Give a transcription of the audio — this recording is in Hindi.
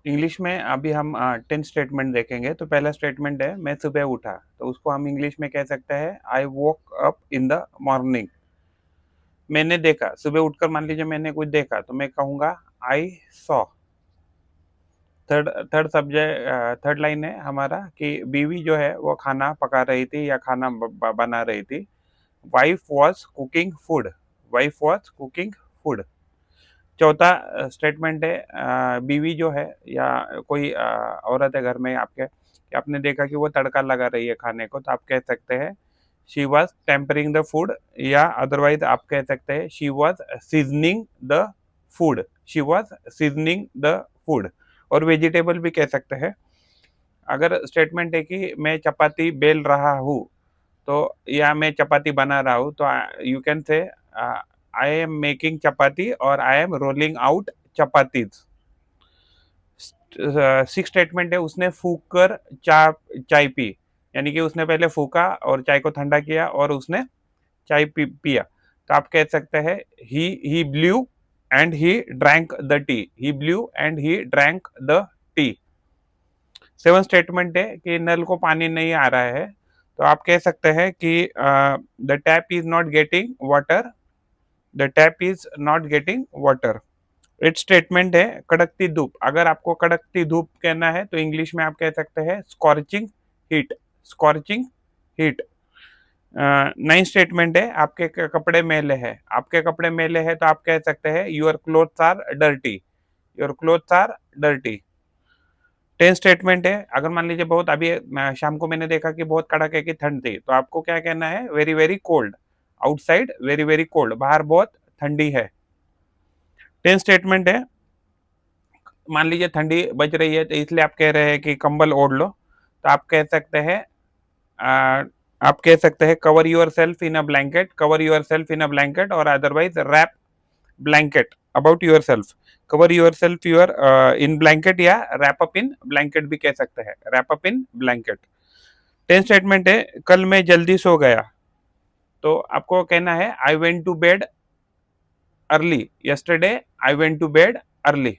इंग्लिश में अभी हम 10 स्टेटमेंट देखेंगे। तो पहला स्टेटमेंट है मैं सुबह उठा, तो उसको हम इंग्लिश में कह सकते हैं I woke up in the morning. मैंने देखा, सुबह उठकर मान लीजिए मैंने कुछ देखा तो मैं कहूँगा I saw. Third third subject third line है हमारा कि बीवी जो है वो खाना पका रही थी या खाना बना रही थी। Wife was cooking food. Wife was cooking food. चौथा स्टेटमेंट है बीवी जो है या कोई औरत है घर में आपके, कि आपने देखा कि वो तड़का लगा रही है खाने को, तो आप कह सकते हैं she was tempering the food, या अदरवाइज आप कह सकते हैं she was seasoning the food. She was seasoning the food. और वेजिटेबल भी कह सकते हैं। अगर स्टेटमेंट है कि मैं चपाती बेल रहा हूँ, तो या मैं चपाती बना रहा हूँ, तो you can say I am making चपाती और I am rolling out chapatis. Six statement है उसने फूक कर चाय पी, यानी कि उसने पहले फूका और चाय को ठंडा किया और उसने चाय पिया। तो आप कह सकते हैं he blew and he drank the tea. He blew and he drank the tea. Seven statement है कि नल को पानी नहीं आ रहा है, तो आप कह सकते हैं कि the tap is not getting water. The tap is not getting water. Eight statement है कड़कती धूप। अगर आपको कड़कती धूप कहना है तो इंग्लिश में आप कह सकते हैं scorching heat. Scorching heat. Nine statement है आपके कपड़े मैले हैं। आपके कपड़े मैले हैं तो आप कह सकते हैं your clothes are dirty. Your clothes are dirty. Ten statement है अगर मान लीजिए बहुत अभी शाम को मैंने देखा कि बहुत कड़ाके की ठंड थी, तो आपको क्या कहना है very very cold. Outside very very cold, बाहर बहुत ठंडी है। टेन स्टेटमेंट है मान लीजिए ठंडी बज रही है तो इसलिए आप कह रहे हैं कि कंबल ओढ़ लो, तो आप कह सकते हैं cover yourself in a blanket. Cover yourself in a blanket और otherwise wrap blanket about yourself. Cover yourself your in blanket या रैप अप इन ब्लैंकेट भी कह सकते हैं। Wrap up in blanket. Ten statement है कल मैं जल्दी सो गया, तो आपको कहना है I went to bed early. Yesterday I went to bed early.